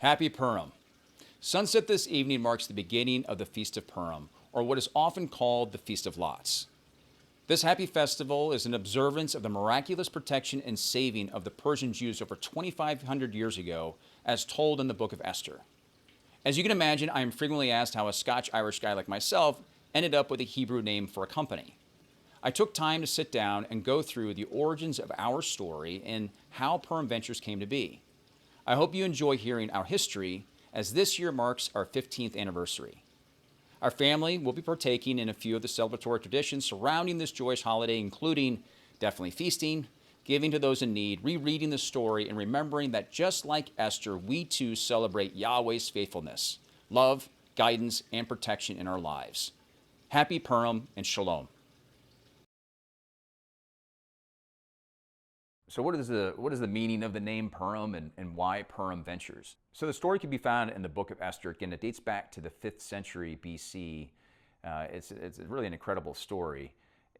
Happy Purim. Sunset this evening marks the beginning of the Feast of Purim, or what is often called the Feast of Lots. This happy festival is an observance of the miraculous protection and saving of the Persian Jews over 2,500 years ago, as told in the book of Esther. As you can imagine, I am frequently asked how a Scotch-Irish guy like myself ended up with a Hebrew name for a company. I took time to sit down and go through the origins of our story and how Purim Ventures came to be. I hope you enjoy hearing our history, as this year marks our 15th anniversary. Our family will be partaking in a few of the celebratory traditions surrounding this joyous holiday, including definitely feasting, giving to those in need, rereading the story, and remembering that just like Esther, we too celebrate Yahweh's faithfulness, love, guidance, and protection in our lives. Happy Purim and Shalom. So what is the meaning of the name Purim and why Purim Ventures? So the story can be found in the book of Esther. Again, it dates back to the 5th century BC. It's really an incredible story.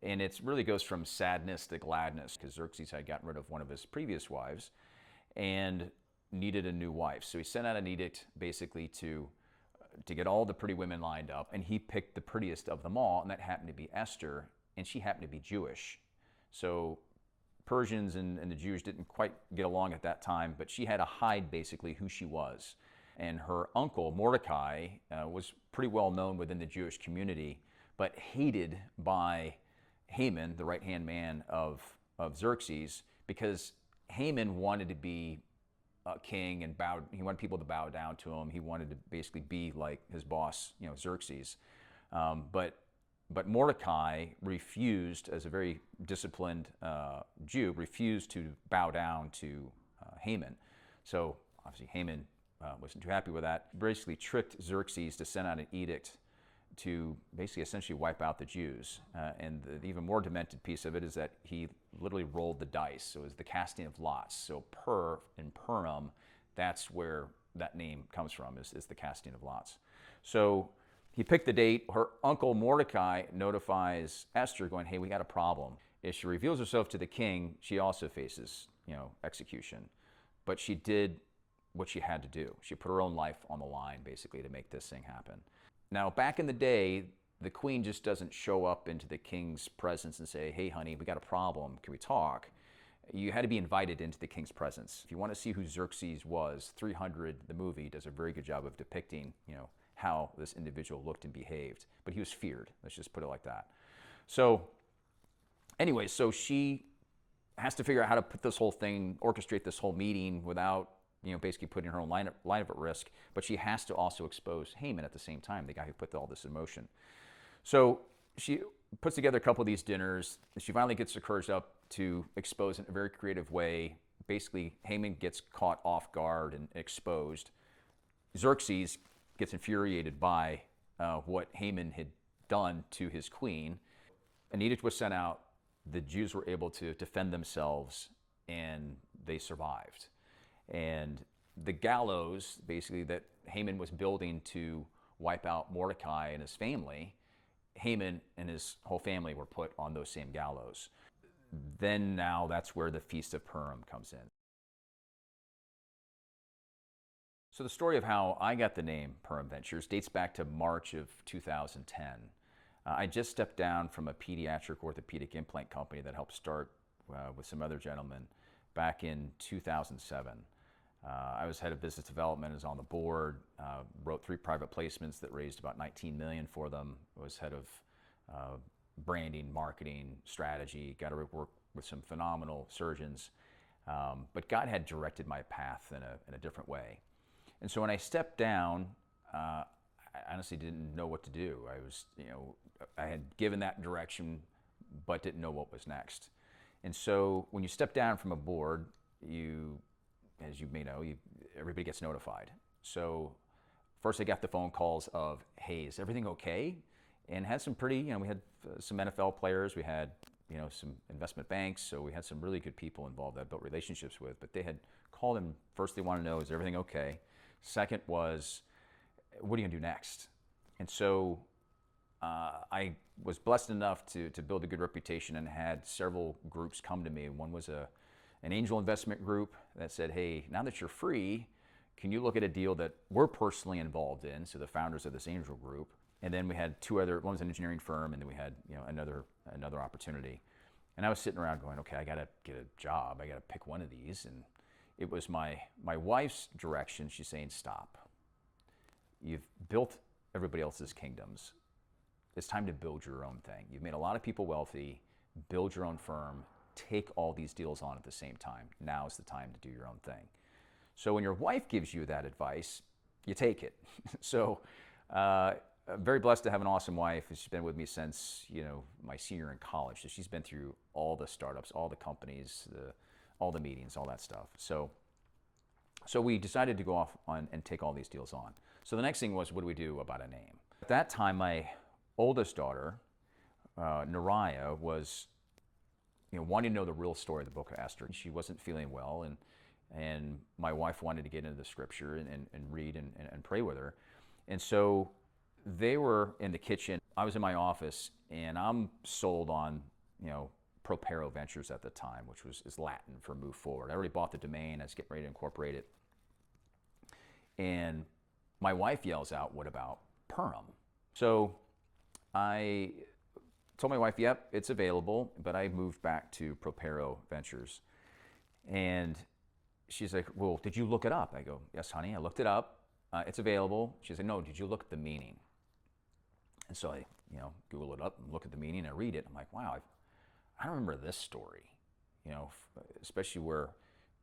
And it really goes from sadness to gladness, because Xerxes had gotten rid of one of his previous wives and needed a new wife. So he sent out an edict basically to get all the pretty women lined up, and he picked the prettiest of them all, and that happened to be Esther, and she happened to be Jewish. So Persians and the Jews didn't quite get along at that time, but she had to hide basically who she was. And her uncle, Mordecai, was pretty well known within the Jewish community, but hated by Haman, the right-hand man of Xerxes, because Haman wanted to be a king and he wanted people to bow down to him. He wanted to basically be like his boss, Xerxes. But Mordecai refused, as a very disciplined Jew, refused to bow down to Haman. So obviously Haman wasn't too happy with that. Basically tricked Xerxes to send out an edict to basically essentially wipe out the Jews. And the even more demented piece of it is that he literally rolled the dice. So it was the casting of lots. So Pur and Purim, that's where that name comes from, is the casting of lots. So he picked the date. Her uncle Mordecai notifies Esther, going, hey, we got a problem. If she reveals herself to the king, she also faces, execution. But she did what she had to do. She put her own life on the line, basically, to make this thing happen. Now, back in the day, the queen just doesn't show up into the king's presence and say, hey, honey, we got a problem. Can we talk? You had to be invited into the king's presence. If you want to see who Xerxes was, 300, the movie, does a very good job of depicting, how this individual looked and behaved. But he was feared. Let's just put it like that. So anyway, so she has to figure out how to put this whole thing, orchestrate this whole meeting without, basically putting her own line at risk. But she has to also expose Haman at the same time, the guy who put all this in motion. So she puts together a couple of these dinners. She finally gets the courage up to expose in a very creative way. Basically, Haman gets caught off guard and exposed. Xerxes gets infuriated by what Haman had done to his queen. An edict was sent out. The Jews were able to defend themselves, and they survived. And the gallows, basically, that Haman was building to wipe out Mordecai and his family, Haman and his whole family were put on those same gallows. Then now that's where the Feast of Purim comes in. So the story of how I got the name Purim Ventures dates back to March of 2010. I just stepped down from a pediatric orthopedic implant company that helped start with some other gentlemen back in 2007. I was head of business development, was on the board, wrote 3 private placements that raised about $19 million for them. I was head of branding, marketing, strategy, got to work with some phenomenal surgeons. But God had directed my path in a different way. And so when I stepped down, I honestly didn't know what to do. I had given that direction, but didn't know what was next. And so when you step down from a board, as you may know, everybody gets notified. So first I got the phone calls of, hey, is everything okay? And had some pretty, we had some NFL players, we had, some investment banks, so we had some really good people involved that I built relationships with, but they had called and first they want to know, is everything okay? Second was, what are you going to do next? And so I was blessed enough to build a good reputation and had several groups come to me. One was an angel investment group that said, hey, now that you're free, can you look at a deal that we're personally involved in, so the founders of this angel group, and then we had two other, one was an engineering firm, and then we had another opportunity. And I was sitting around going, okay, I got to get a job. I got to pick one of these. And it was my wife's direction. She's saying, stop. You've built everybody else's kingdoms. It's time to build your own thing. You've made a lot of people wealthy. Build your own firm. Take all these deals on at the same time. Now is the time to do your own thing. So when your wife gives you that advice, you take it. So I'm very blessed to have an awesome wife. She's been with me since my senior year in college. So she's been through all the startups, all the companies, all the meetings, all that stuff. So we decided to go off on and take all these deals on. So the next thing was, what do we do about a name? At that time, my oldest daughter, Nariah, was wanting to know the real story of the book of Esther. She wasn't feeling well, and my wife wanted to get into the scripture and read and pray with her. And so they were in the kitchen. I was in my office, and I'm sold on, Purim Ventures at the time, which is Latin for move forward. I already bought the domain. I was getting ready to incorporate it. And my wife yells out, what about Purim? So I told my wife, yep, it's available, but I moved back to Purim Ventures. And she's like, well, did you look it up? I go, yes, honey, I looked it up. It's available. She said, no, did you look at the meaning? And so I, Google it up and look at the meaning. I read it. I'm like, wow, I don't remember this story, especially where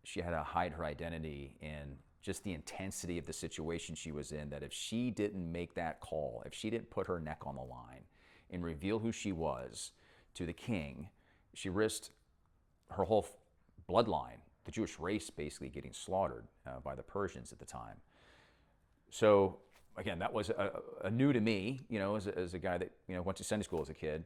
she had to hide her identity and just the intensity of the situation she was in, that if she didn't make that call, if she didn't put her neck on the line and reveal who she was to the king, she risked her whole bloodline, the Jewish race, basically getting slaughtered by the Persians at the time. So again, that was a new to me, as a guy that went to Sunday school as a kid.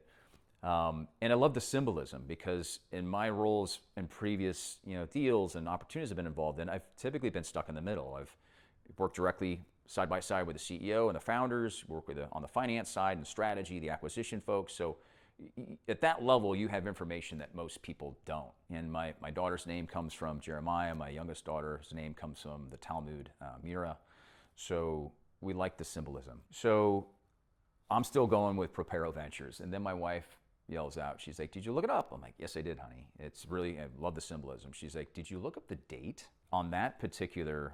And I love the symbolism, because in my roles in previous deals and opportunities I've been involved in, I've typically been stuck in the middle. I've worked directly side by side with the CEO and the founders, work on the finance side and strategy, the acquisition folks. So at that level, you have information that most people don't. And my daughter's name comes from Jeremiah. My youngest daughter's name comes from the Talmud, Mira. So we like the symbolism. So I'm still going with Purim Ventures. And then my wife yells out, she's like, did you look it up? I'm like, yes, I did, honey. It's really, I love the symbolism. She's like, did you look up the date? On that particular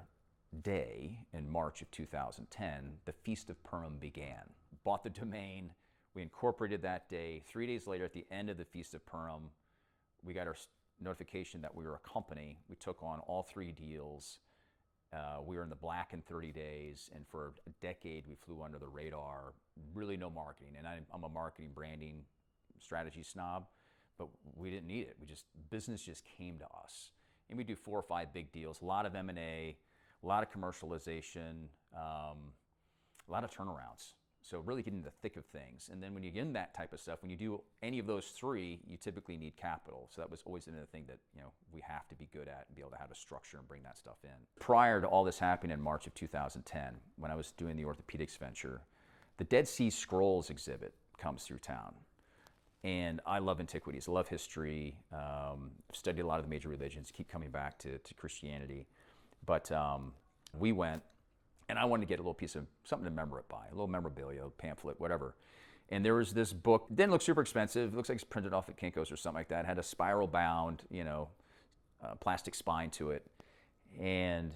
day in March of 2010, the Feast of Purim began. Bought the domain. We incorporated that day. 3 days later, at the end of the Feast of Purim, we got our notification that we were a company. We took on all 3 deals. We were in the black in 30 days, and for a decade, we flew under the radar. Really no marketing, and I'm a marketing, branding, strategy snob, but we didn't need it. Business just came to us. And we do 4 or 5 big deals, a lot of M&A, a lot of commercialization, a lot of turnarounds. So really get into the thick of things. And then when you get in that type of stuff, when you do any of those 3, you typically need capital. So that was always another thing that we have to be good at and be able to have a structure and bring that stuff in. Prior to all this happening in March of 2010, when I was doing the orthopedics venture, the Dead Sea Scrolls exhibit comes through town. And I love antiquities, I love history, studied a lot of the major religions, keep coming back to Christianity. But we went, and I wanted to get a little piece of something to remember it by, a little memorabilia, a pamphlet, whatever. And there was this book, didn't look super expensive, it looks like it's printed off at Kinko's or something like that, it had a spiral bound, plastic spine to it. And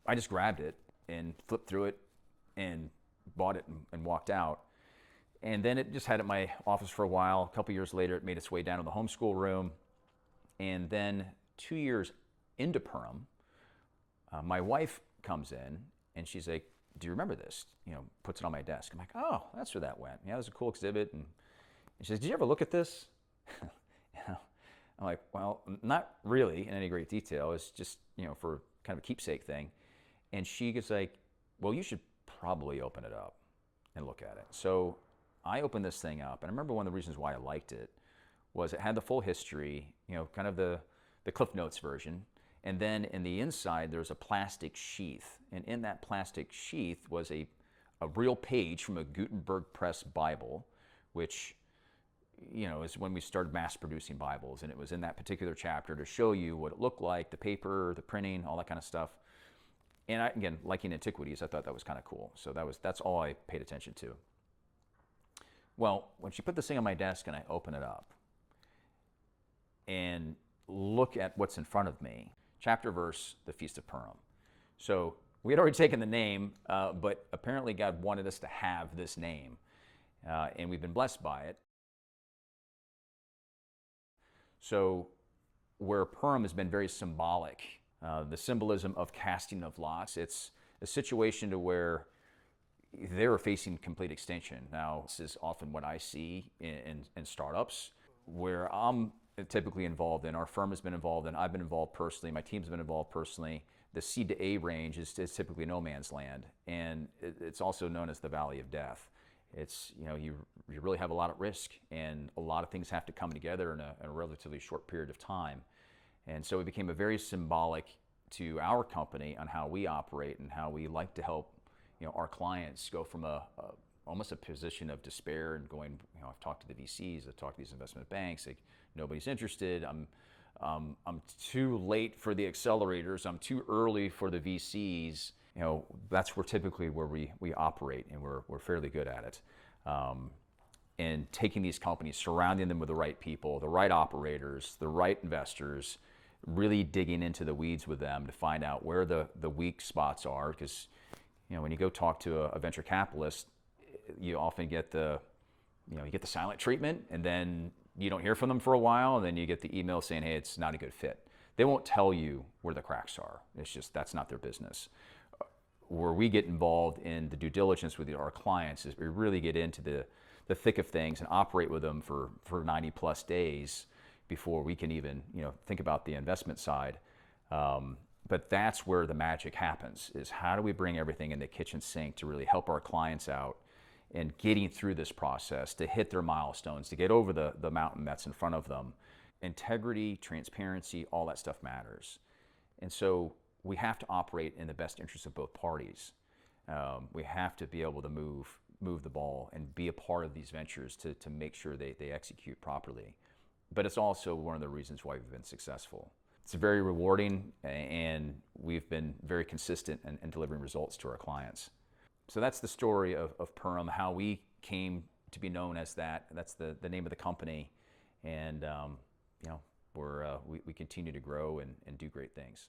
I just grabbed it and flipped through it and bought it and walked out. And then it just had it in my office for a while. A couple years later, it made its way down to the homeschool room. And then 2 years into Purim, my wife comes in and she's like, do you remember this? Puts it on my desk. I'm like, oh, that's where that went. Yeah, it was a cool exhibit. And she says, did you ever look at this? I'm like, well, not really in any great detail. It's just, for kind of a keepsake thing. And she gets like, well, you should probably open it up and look at it. So I opened this thing up, and I remember one of the reasons why I liked it was it had the full history, kind of the Cliff Notes version, and then in the inside there's a plastic sheath, and in that plastic sheath was a real page from a Gutenberg Press Bible, which is when we started mass producing Bibles, and it was in that particular chapter to show you what it looked like, the paper, the printing, all that kind of stuff. And again, liking antiquities, I thought that was kind of cool. So that's all I paid attention to. Well, when she put this thing on my desk and I open it up and look at what's in front of me, chapter verse, the Feast of Purim. So we had already taken the name, but apparently God wanted us to have this name, and we've been blessed by it. So where Purim has been very symbolic, the symbolism of casting of lots, it's a situation to where they were facing complete extinction. Now, this is often what I see in startups, where I'm typically involved in. Our firm has been involved in. I've been involved personally. My team's been involved personally. The seed to A range is typically no man's land, and it's also known as the Valley of Death. It's, you really have a lot at risk, and a lot of things have to come together in a relatively short period of time. And so it became a very symbolic to our company on how we operate and how we like to help our clients go from almost a position of despair and going, I've talked to the VCs, I've talked to these investment banks, like nobody's interested. I'm too late for the accelerators. I'm too early for the VCs. That's where typically where we operate, and we're fairly good at it. And taking these companies, surrounding them with the right people, the right operators, the right investors, really digging into the weeds with them to find out where the weak spots are. Because when you go talk to a venture capitalist, you often get the silent treatment, and then you don't hear from them for a while, and then you get the email saying, hey, it's not a good fit. They won't tell you where the cracks are. It's just, that's not their business. Where we get involved in the due diligence with our clients is we really get into the thick of things and operate with them for 90 plus days before we can even think about the investment side. But that's where the magic happens, is how do we bring everything in the kitchen sink to really help our clients out and getting through this process to hit their milestones, to get over the mountain that's in front of them. Integrity, transparency, all that stuff matters. And so we have to operate in the best interest of both parties. We have to be able to move the ball and be a part of these ventures to make sure they execute properly. But it's also one of the reasons why we've been successful. It's very rewarding, and we've been very consistent in delivering results to our clients. So that's the story of Purim, how we came to be known as that. That's the name of the company, and we continue to grow and do great things.